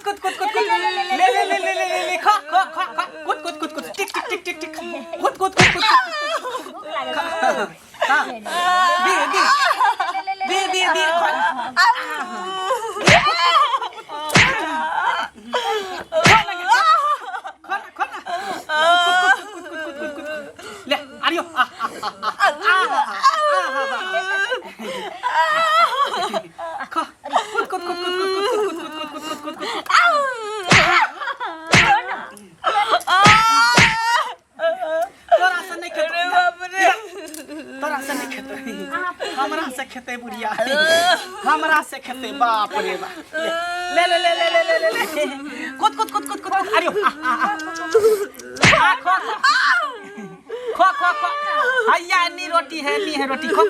कुद ले खा कुद टिक कुद दे ले आरियो खा कुद हमरा से खेते बुढ़िया हमरा से खेते बाप रे बाप ले कुद आरियो खो हैया नी रोटी है रोटी खो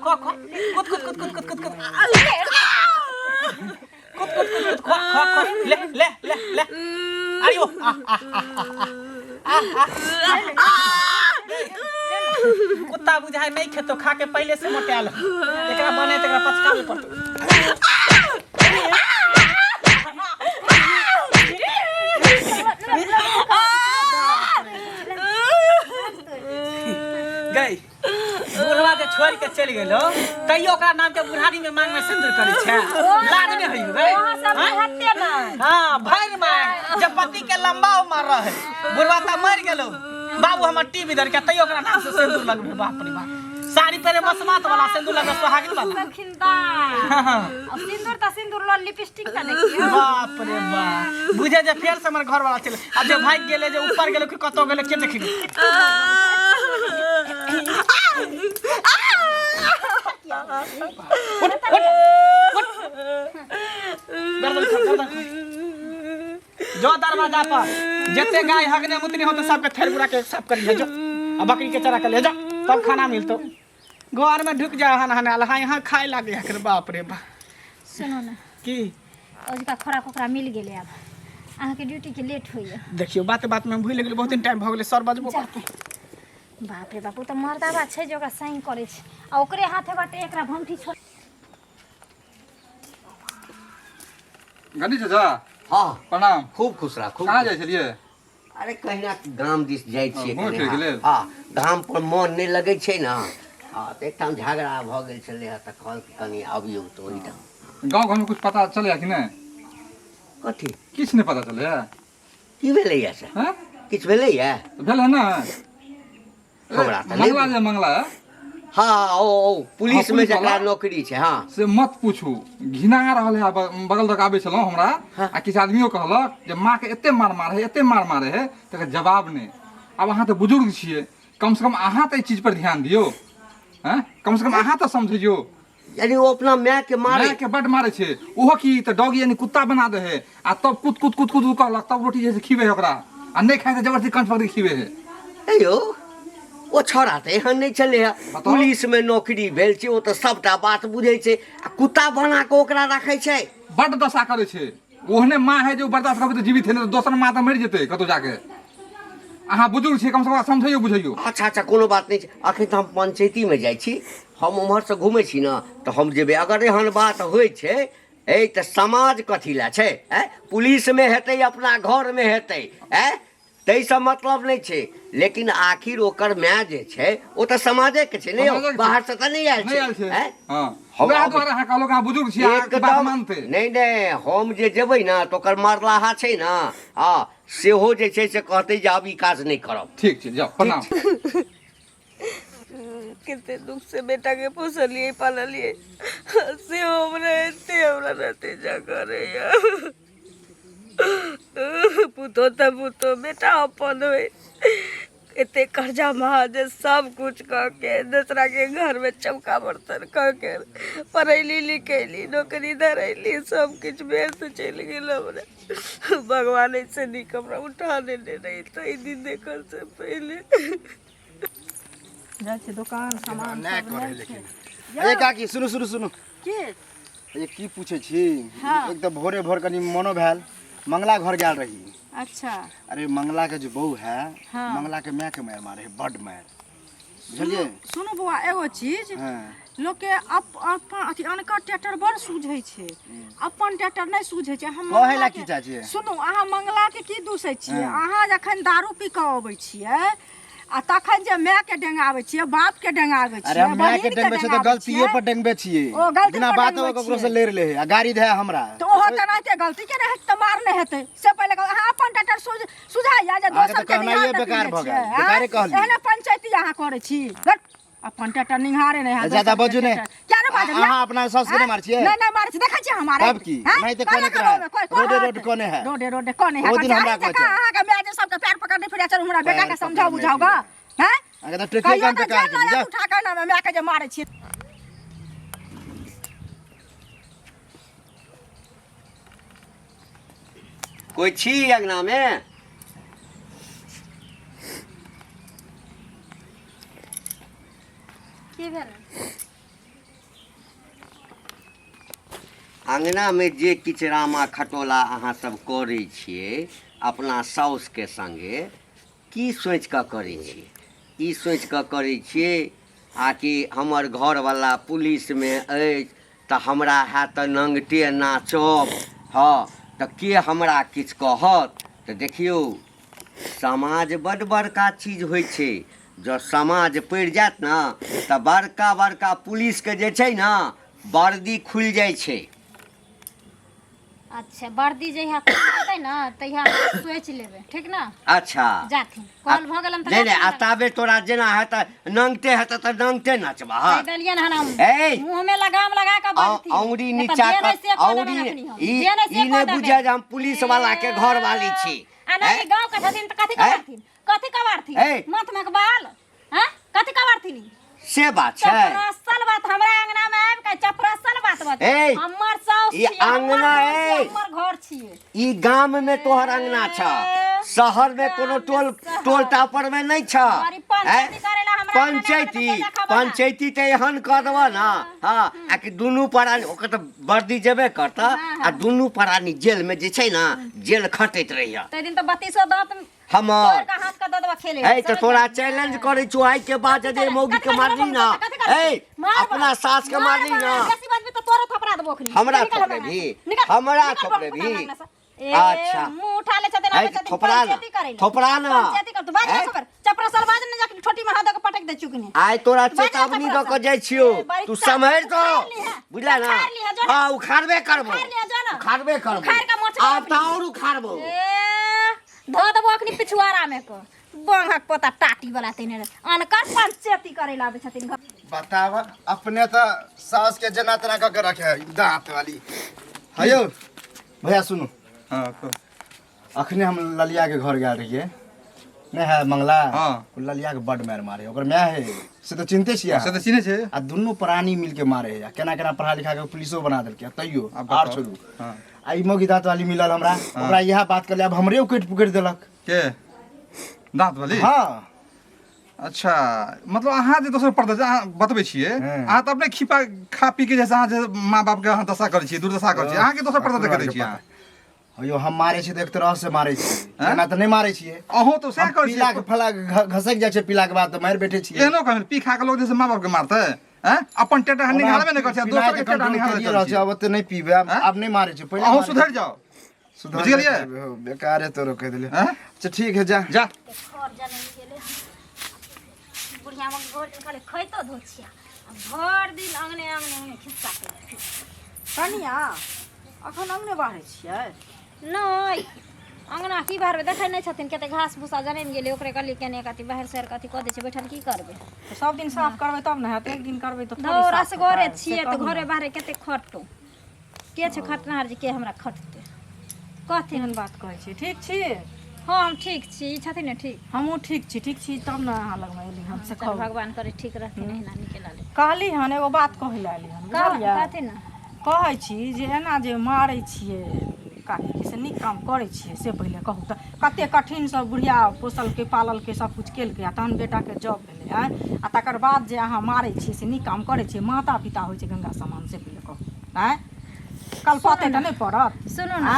कुद ले आरियो कुत्ता बुझाय नहीं खेतो खा के पहले से मोटाल एकरा बने तकरा पचकावे पड़तो गई बुढ़वा जे छोड़ के चल गेलो तइयो ओकरा नाम के बुढ़ारी में मांग में सिंदूर करे छै लाज ने होई गई हां भर में जब पति के लंबा उम्र रहे बुढ़वा त मर गेलो बाबू हमर टीवी धर के तइयो ओकरा नाम से सिंदूर लगबे बाप रे बाप साड़ी पहने मसमात वाला सिंदूर लगे सुहागिन वाला खिंदा अब सिंदूर लो लिपस्टिक का देखियो बाप रे बाप बुझे जे फेर से हमर घर वाला चले आ जे भाग गेले जे ऊपर गेले कि कतो गेले के देखिबे जो दरवाजा पर जते गाय हगने मुतनी हो तो सबके थैर बुरा के साफ कर ले जो आ बकरी के चरा के ले जा तब खाना मिलतो घर में ढुक जा हन हां यहां खाए लागे हकर बाप रे बा सुनो ना की आज का खरा कोकरा मिल गेले अब अहाँ के ड्यूटी के लेट होइए देखियो बात में भूल गेल बहुत दिन टाइम भ गेले सर बजबो करते बाप रे बाप तो मर्दावा छै जे ओकरा साइन करे छै आ ओकरे हाथे बाटे एकरा भंठी छोड़ गंदी चाचा हाँ प्रणाम खूब खुश रहा खूब कहाँ जाय छलिए अरे कहीं ना गाम दिस जाय छियै घूमय फिरय के लेल? हाँ गाम पर मन नहीं लगे छै ना हाँ तो एकठाम झगड़ा भ गेल छलै ह त कहल कि कनी आबियौ तो ओहि ठाम गाँव घर में कुछ पता चले कि नहीं कथी किछ नहीं पता चले की भेलैया से हैं किछ भेलैया तो भेल है ना हमरा त मंगला नहीं जे मंगला हाँ ओ पुलिस हाँ, में पुलिस जकरा वाला? नौकरी छै हाँ से मत पूछू घिना रहल है बगल तक आबे छलौ हमरा आ किछ आदमियों कहलक जे माँ के एते मार मारे है तकर जवाब नहीं अब अहाँ तो बुजुर्ग छियै कम से कम अहाँ तो चीज पर ध्यान दियो हैं कम से कम अहाँ तो समझियो यानी वो अपना माय के मारे माय के बड मारे छे ओहो की तो डॉगी यानी कुत्ता बना दे है आ तब कुद कहलक तब रोटी जैसे खीबे है ओकरा आ नहीं खाए जबरदस्ती कंठ पकड़ खीबे है ए यौ ओ छोड़ा त एहन नहीं चले है बताउ। पुलिस में नौकरी भेल छै ओ त सबटा बात बुझै छै आ कुत्ता बना के ओकरा राखै छै बड दशा करे छे ओहने माँ है जो बर्दाश्त करबे तो जीवित है नहीं तो दोसर माँ तो मर जेते कतो जाके अहाँ बुजुर्ग छी कम से कम समझियो बुझियो अच्छा कोनो बात नहीं छै अखन त हम पंचायती में जाइ छी हम उम्हर से घूमे छी ना तो हम जेबे अगर एहन बात होइ छै ए त समाज कथी ला छै पुलिस में हेतै अपना घर में हेतै तै से मतलब नहीं छै लेकिन आखिर ओकर माय जे छै ओ त समाजे के छै समाजे ने के बाहर छै। से त नहीं आयल नहीं आयल छै छै हां हम हमरा द्वारा अहाँ कहलो अहाँ बुजुर्ग छी अहाँ के बात मानते नहीं हम जे जेबै ना तो ओकर मरलाहा छै ना हाँ सेहो जे छै से कहतै जे आब ई काज नहीं करब ठीक छै जाओ प्रणाम कितने दुख से बेटा के पोसलिए पाललिए से हमरा रहते जा करे पुतो बेटा अपन होए एते कर्जा महाजे सब कुछ कह के दूसरा के घर में चौका बर्तन कह के पढ़ैली लिखैली नौकरी धरैली सब कुछ बेर से चल गेल हमरा भगवान से निक हमरा उठा देने रही तई दिन देखल से पहले जाए दुकान सामान नहीं करे लेकिन अरे काकी सुनु के ये की पूछे छी हाँ। एक तो भोरे भोर कनी मनो भेल मंगला घर गेल रही अच्छा अरे मंगला के जो बहू है हाँ। मंगला के माय के मार मारे है बड मार बुझलिए सुनू बौआ एगो चीज हाँ लोग के अपन अथी अनकर ट्रैक्टर बड़ सूझै छै अपन ट्रैक्टर नहीं सूझै छै हम कहे मंगला ला के- की चाची सुनू अहाँ मंगला के की दूसै छियै अहाँ जखन दारू पी कऽ अबै छियै आ तखन जे माय के डेंगाबै छियै बाप के डेंगाबै छियै अरे हम माय के बहिन डेंगबे छै तो डेंगाबै गलतिये छियै। पर डेंगबे छिए ओ, गलती बिना पर बात डेंगबे ककरो से छियै। ले ले आ गाड़ी दे हमरा तो ओहो तेनाहिते गलती के रहै तऽ मार नहि हेतै से पहिले अहाँ अपन ट्रैक्टर सुझाइया जे अहाँके दोसर तऽ के कहनाइये निहार बेकार देखै भऽ छियै, गेल। बेकारे आँय? कहलियै। एहने पंचायती अहाँ करै छी हट, अपन ट्रैक्टर निहारे नहि अहाँ ज्यादा दोसर के बजू ने ट्रैक्टर। क्या ने बाजब अहाँ अपना साउस के नहीं मार छिए नहीं नहीं मारै छी देखै छी हमारे तब की? नहीं तो कोने के रहा? रोडे कोने है? रोडे कोने है वो दिन हमरा कहै छै। अहाँ के माय जे सबके पैर पकड़ने फिरै चलू हमरा बेटा के पैर समझाओ पकड़ने बुझाओगा हैं अगर तो ट्रैक्टर काम पे कहियो का ना उठा कर ना माय के जे मारै छी कोई छी अंगना में? की भेल अंगना में जे किछु रामा खटोला अहाँ सब करै छियै अपना साउस के संगे की सोच कऽ करै छियै? ई सोच कऽ करै छियै आकि हमर घरवाला पुलिस में अछि तऽ हमरा हैत नंगटे नाचब हाँ तऽ के हमरा किछु कहत? तऽ देखियौ समाज बड़ बड़का चीज होइ छै जँ समाज पड़ि जायत ने तऽ बड़का बड़का पुलिसके जे छै ने वर्दी खुलि जाइ छै। अच्छा वर्दी जहिया हेतै ना तहिया सोच लेबै ठीक ना अच्छा जाथिन कॉल भऽ गेलन नहीं नहीं आ ताबे तोरा जेना हेतै नंगटे हेतै तऽ नंगटे नचबा कहि देलियन हन हम ए मुंह में लगाम लगा के बजती औंगरी नीचा कर औंगरी ई ने बुझे जे हम पुलिस वाला के घर वाली छी। आ नहीं गांव के छथिन त कथि कबारथिन कथि कबारथिन ए। मत में बाल हैं कथि कबारथिन से बात छै। चपरासल बात हमरा अंगना में आबि के चपरासल बात बता ए, हमर साउस ई छियै, हमर अंगना घर छियै, ए। हमर घर छियै ई गांव में तोहर अंगना छ शहर में कोनो टोल टापर में नहीं छ हमारी पंचायती करेला हमरा अंगना में पंचायती तो कोई देखा पंचायती ते एहन कर देबा ना हाँ आ कि दुनू प्राणी ओकर तऽ वर्दी जेबे करता आ दुनू प्राणी जेल में जे छै ना जेल खटैत रहिया तै दिन तो 32 दांत हमर तोड़ के हाथ का ददवा खेले ए तो तोरा चैलेंज करे छु आई के बाद यदि मौगी के मारली ना ए अपना सास के मारली ना ऐसी बात भी तो तोरा थपड़ा देबो खनी हमरा थपड़े भी हमरा थपड़े भी अच्छा मुंह उठा ले छते ना ए, थोपड़ा ना थोपड़ा ना पंचायती कर तू बाज ए, कर चपरा सलवाज ने जाके छोटी में हाथ के पटक दे चुकनी आइ तोरा चेतावनी दऽ कऽ जाइ छियौ तू सम्हरि तो बुझला ना उखाड़ लिहे, जो ना। हाँ उखाड़बे करबो उखाड़ लिहे, जो ना। उखाड़बे करबो उखाड़ के मोछ आब तऽ और उखाड़बो धो देबो अखनी पिछुआरा में को बंगक पोता टाटी वाला तेने अनकर पंचायती करे लाबे छथिन घर बताव अपने तो सास के जना तना करके रखे है दांत वाली हयो भैया सुनो हाँ तो अखने हम ललिया के घर गए रहिए नहीं है मंगला हाँ। उ ललिया के बड मार मारे ओकर मैं है से तो चिंते छिया से तो चिन्हे छै आ दुनू प्राणी मिल के मारे है केना केना पढ़ा लिखा के पुलिसो बना देलकै तैयो अब आर बताओ। छोड़ू हाँ। आ ई मोगी दांत वाली मिलल हमरा ओकरा यह बात कर ले अब हमरे उकट पुकट देलक के दांत वाली हाँ अच्छा मतलब अहाँ जे दोसर पर्दा अहाँ बतबै छियै हाँ। अहाँ तऽ अपने खिपा खा पी के जैसे अहाँ जे माँ बाप के अहाँ दशा करै छियै दुर्दशा करै छियै अहाँ के दोसर पर्दा देखै छियै अहाँ अयो हम मारे छी तो एक तरह से मारे छी एना तो नहीं मारे छिए अहूँ तो सएह करै पीला के छियै फला घसक जाय छै पीला के बाद तो मार बैठे छिए एहनो कहै पी खा के लोग जैसे माँ बाप के मारतै हैं अपन टेटा हन्नी निहारबे नहीं करै छै दोसर के टेटा निहारबे करै छै अब तो नहीं पीबे अब नहीं मारे छी पहले अहूँ मारे सुधर छी। जाओ सुधर बुझ गेलियै? जाते हो, बेकार है तोरो कह दिले हैं अच्छा ठीक है जा जा घर जाने गेले बुढ़िया में घर दिन खाली खैतो धोछिया भर दिन अंगने अंगने खिस्सा के कनिया अखन अंगने बाहर छियै नहीं अंगना की बाहर देखै नहीं छथिन कते घास भूसा जने गेले ओकरे कहली केने कति बाहर शहर कति कह दे छै बैठल की करबे तो सब दिन साफ करबै तब ना हेतै एक दिन करबै तो थोड़ी दौरा साफ से घरे हेतै। छियै से तो कहू घरे ना। बाहरे कते खटतो के छै खटनार जे के हमरा खटते कहथिन एहन बात कहै छी ठीक छी हाँ हम ठीक छी ई छथिन ने ठीक हमहूँ ठीक छी तब ना अहाँ लगमे एली हम से चल कहू भगवान करे ठीक रहथिन एहिना निकल आले कहली हन एगो बात कहै लए एली हन बुझलियै कहथिन ना कहै छी जे एना जे मारै छियै काकी से नीक काम करै छियै से पहिले कहू तऽ कते कठिन सब बुढ़िया पोसलकै पाललकै सब कुछ केलकै आ तहन बेटाके जॉब भेलै आँय आ तकर बाद जे अहाँ मारै छियै से नीक काम करै छियै माता पिता होइ छै गंगा समान से पहिले कहू आँय कल पते तऽ नहि पड़त सुनू ना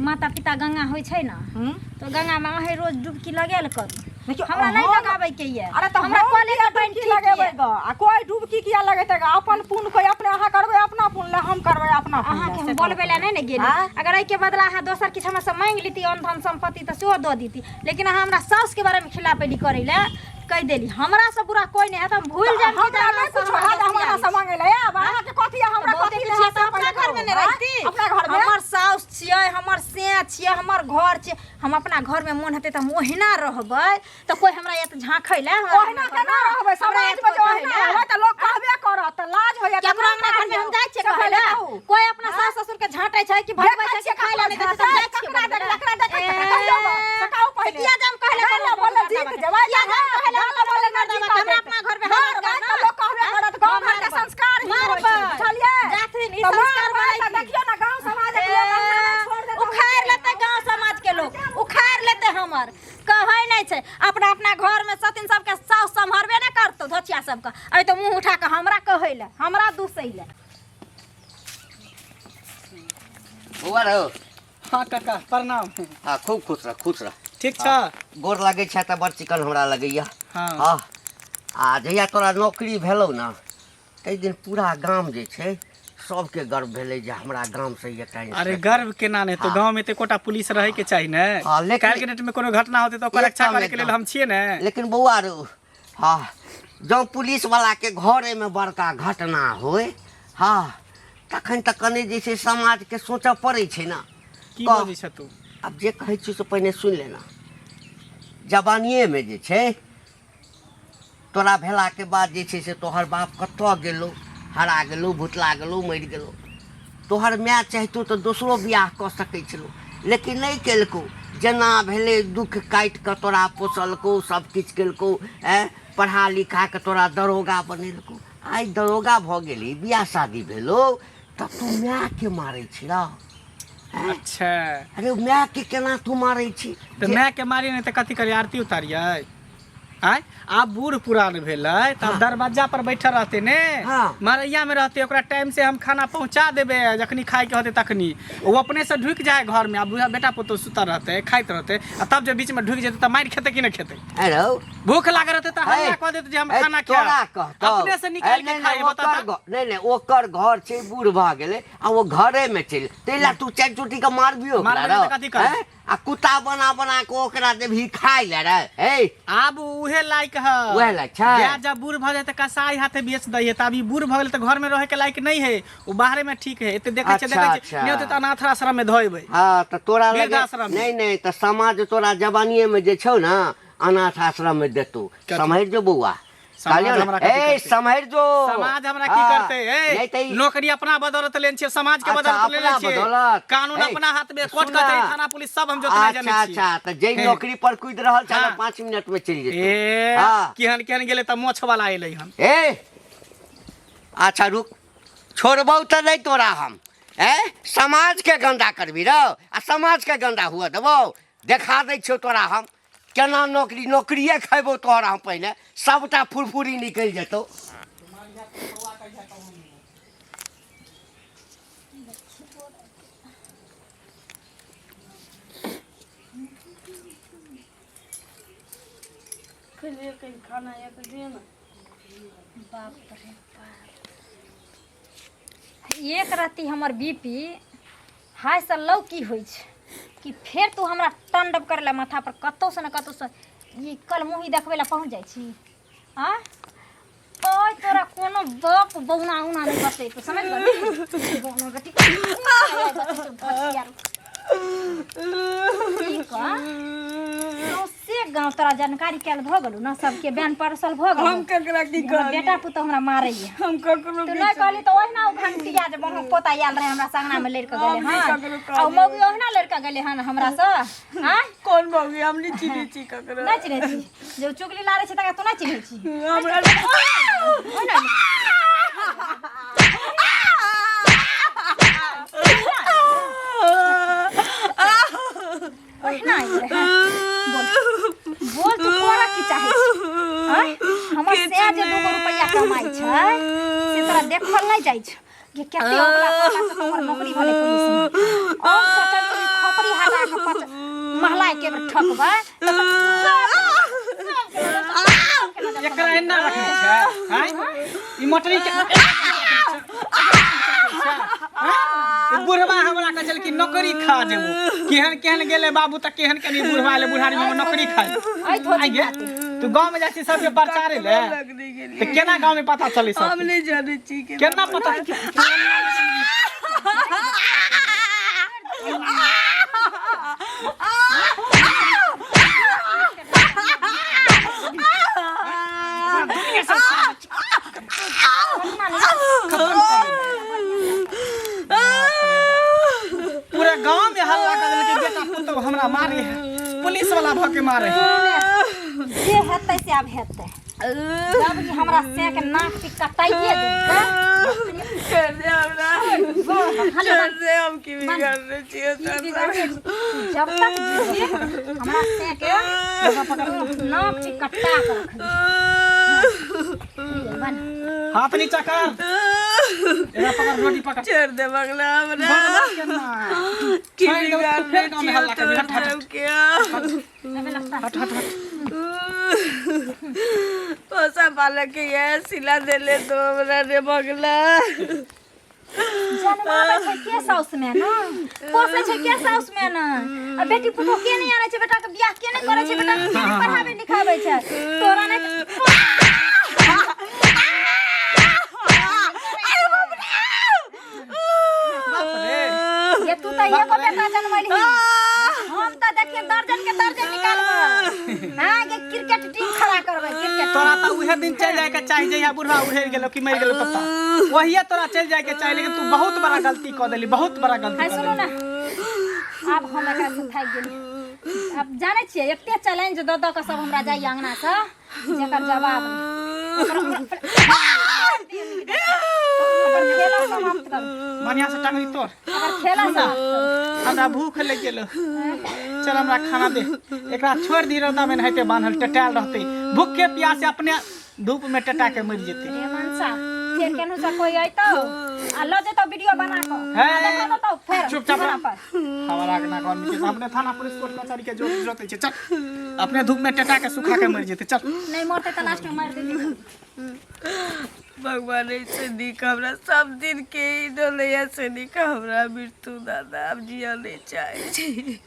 माता पिता गंगा होइ छै ना हूँ तो गंगा में अहे रोज डुबकी लगायल करू हमरा नहीं लगावे के ये अरे तो हमरा कॉले का पानी की लगेबै ग आ कोई डुबकी किया लगेतै ग अपन पुन कोई अपने अहाँ करबै अपना पुन ले हम करबै अपना पुन अहाँ के हम बोलबे ला नहीं ने गेली अगर आई के बदला अहाँ दोसर किछ हमरा से मांग लीती अन धन संपत्ति त सेहो द दीती लेकिन अहाँ हमरा सास के बारे में खिलापेली करे ले कह देली हमरा से बुरा कोई नहीं है हम भूल जाम कि हमरा नहीं कुछ हाथ हमरा से मांगे ले अब अहाँ के कथि हमरा कथि ले अपना घर में नहीं रहती अपना घर में हमर सास छियै हमर से छियै हमर घर छियै हम अपना घर में मन हेतै त हम ओहिना रहबै त कोई हमरा एत झांकै ले ओहिना केना रहबै समाज में जो ओहिना रहबै त लोग कहबे करत त लाज होय केकरो हमरा घर में हम जाय छियै कहै ले कोई अपना सास ससुर के झांटै छै कि भगबै छै कि खाय ले नहीं त जाय छियै लकड़ा देख कहियो सकाऊ पहिले किया जम कहले बोले जीत जवा या कहले हमरा बोले ना जीत हमरा अपना घर में हम लोग कहबे करत गांव घर के संस्कार ही होय छै बुझलिए जाथिन ई संस्कार वाला देखियो ना गांव समाज के लोग छोड़ दे उखाड़ लेते गांव समाज के लोग उखाड़ लेते हमर कहै नहीं छै अपना अपना घर में सतीन सबके सास संभरबे न करतो धोचिया सबके अभी तो मुंह उठा के हमरा कहै ले हमरा दुसै ले बौआ रहो हाँ काका प्रणाम हाँ खूब खुश रह ठीक छ गोर लागै छै त बड़ चिकन हमरा लगैया हाँ हाँ आ जहिया तोरा नौकरी भेलौ न तै दिन पूरा गाम जे छै सबके गर्व भेलै जे हमरा गाम से एकटा अरे गर्व केना नहीं तो गांव में ते कोटा पुलिस रहे के चाहिए ने हाँ, लेकिन- काल के डेट में कोनो घटना होते तो ओकर रक्षा करे के लेल हम छिए ने लेकिन बौआ रो हाँ जब पुलिस वाला के घरे में बड़का घटना होय हाँ तखन त कने जे छै समाज के सोचऽ पड़ै छै ना की कह। बजै छ तू अब जे कहै छी से पहिने सुन लेना जवानिए में जे छै तोरा भेला के बाद जे छै से तोहर बाप कतऽ गेलो हरा गेलो भुतला गेलो मरि गेलो तोहर माय चाहतो तो दोसरो बियाह कऽ सकै छलो लेकिन नहीं केलको जेना भेले दुख काटि कऽ तोरा पोसलको सब किछु केलको पढ़ा लिखा के तोरा दरोगा बनेलको आइ दरोगा भऽ गेली बियाह शादी भेलो तब तू माय के मारै छी रह अच्छा अरे माय के केना तू मारै छी तो मैं के मारी नहीं तो कथी करी आरती उतारिए आय आप बूढ़ पुरान भेलै तब हाँ। दरवाजा पर बैठल रहते ने हाँ। मरैया में रहते ओकरा टाइम से हम खाना पहुंचा देबे जखनी खाए के होते तखनी वो अपने से ढुक जाए घर में अब बेटा पुतो सुता रहते खाइत रहते आ तब जब बीच में ढुक जेते त मार खेते कि नहीं खेते अरे भूख लाग रहते त हल्ला कह देते जे हम खाना तोरा खाए कहतौ अपने से निकाल के खाए बता नहीं ओकर घर छै बूढ़ भऽ गेलै आ वो घरे में चल तैला तू चारि चोटी के मारबियो मारबै तऽ कथी करबै? आ कुत्ता बना बना के ओकरा देबही खाइ ले रे हे आब उहे लायक है उहे लायक छै। या जब बूढ़ भ जाए त कसाई हाथे बेच दै है त अभी बूढ़ भ गेल त घर में रहे के लायक नहीं है वो बाहर में ठीक है एते देखे छै अच्छा। नहीं होते त अनाथ आश्रम में धोइबै हाँ तो तोरा लगे वृद्धाश्रम में। नहीं तो समाज तोरा जवानीए में जे छौ ना अनाथ आश्रम में देतौ क्या समझ जो बौआ समाज कहलियौ हमरा ना? कथी ए करतै? समझ जो समाज हमरा की हाँ, करते नहीं तो है ई- नौकरी अपना बदौलत लेन छियै समाज के अच्छा, बदौलत लेन अपना छियै बदौलत। कानून ए, अपना हाथ में कोर्ट सुना। कचहरी थाना पुलिस सब हम जोतने जाने अच्छा छियै अच्छा तो जै हे। नौकरी पर कूद रहल छल हाँ। 5 मिनट में चल जेतौ ए हाँ। केहन केहन गेले त मोछ वाला एलै हन ए अच्छा रुक छोड़बौ तो नहीं तोरा हम समाज के गंदा करबी रहो आ समाज के गंदा हुआ देबो देखा दै छियौ तोरा हम केना नौकरिए खेबो तोरा हम पहले सबटा फुरफुरी निकल जेतौ खाना एक दिन बाप रे बाप एक रत्ती हमर बीपी हाय से लौ की होइ छै कि फेर तू हमरा टंडब करे ला माथा पर कतौ से न कतौ से ये कल मुही देखबै ला पहुंच जाइ छी हां ओय तोरा कोनो बाप बौना उना नहीं बसे तो समझ गई बौना बेटी ठीक है से गांव तोरा जानकारी कैल भ गेलु ना सबके बैन परसल भ गेलु हम ककरा की हमर कहली बेटा पुतो हमरा मारैया हम ककरो तू नहीं कहली तो ओहिना उ घंटिया जे बहु पोता आयल रहे हमरा संगना में लड़का गेले हां आ मौगी ओहिना लड़का गेले हन हमरा से हां कौन भौगी हम नहीं चिन्है छी ककरो नहीं चिन्है छी जो चुगली लारे छै तका तू नहीं चिन्है छी हमरा ओहिना ओहिना बोल तू कोरा की चाहे छी हां हमर से जे 2 रुपया कमाई छै से तोरा देखल नहीं जाइ छै कि केते अगला कोला से तोहर नौकरी भले पुलिस में और सोचल तू खोपड़ी हटा के महला के ठकबा एकरा एना रखने छै हैं ई मोटरी के ई बुढ़वा हमरा कहै छल कि नौकरी खा जेबो केहन केहन गेले बाबू त केहन केनी बुढ़वा ले बुढ़ारी में नौकरी खाई आई गे तू गांव में जाती सबके प्रचारे ले तो केना गांव में पता चले सब हम नहीं जाने छी के केना पता पूरे गांव में हल्ला कर देलकै बेटा पुतो हमरा मारे पुलिस वाला भ के मारे जे हेतै से आब हेतै जब कि हमरा से के नाक पे कटाइए देतै कर दे हमरा कर दे हम की बिगाड़ने छिए जब तक जी हमरा से के नाक पे कटा के रख दे हाथ नीचा कर एरा पकड़ रोटी पकड़ छोड़ दे बगला हमरा की बिगाड़ने छिए क्या हट हट हट पोसा पालक के ये सिला दे ले तो हमरा रे बगला जनमावे छै के साउस में ना पोसे छै के साउस में ना आ बेटी पुतो के नहीं आने छै बेटा के बियाह के नहीं करे छै बेटा के पढ़ावे लिखावे छै तोरा ने ये तू त एगो बेटा जन्मली हम त देखिए दर्जन के दर्जन निकालबो हां के क्रिकेट टीम खड़ा करबै क्रिकेट तोरा त उहे दिन चल जाए के चाहि जइया बुढ़वा उहेर गेलो कि मर गेलो पता वहिया तोरा चल जाए के चाहि लेकिन तू बहुत बड़ा गलती क देली बहुत बड़ा गलती हाय सुनो ना अब हम एकरा से थाक गेली अब जाने छियै एते चैलेंज द द के सब हमरा जाय अंगना से जेकर जवाब खेला समाप्त कर बढ़िया से टांगरी तोड़ अगर खेला समाप्त कर हमरा भूख लग गेलो चल हमरा खाना दे एकरा छोड़ दी रौदा में नहते बांधल टटाल रहते भूखे प्यासे अपने धूप में टटा के मर जेते रे मनसा फिर केनु से कोई आइतो आ ल दे तो वीडियो बना को देखो तो फिर चुपचाप हमारा के ना कौन के अपने थाना पुलिस कोर्ट कचहरी के जो जरूरत है चल अपने धूप में टटा के सुखा के मर जेते चल नहीं मरते त लास्ट में मार दे भगवान ऐसे निक हमरा सब दिन के डोले ऐसे निक हमरा मृत्यु दादा अब जिया नहीं चाहे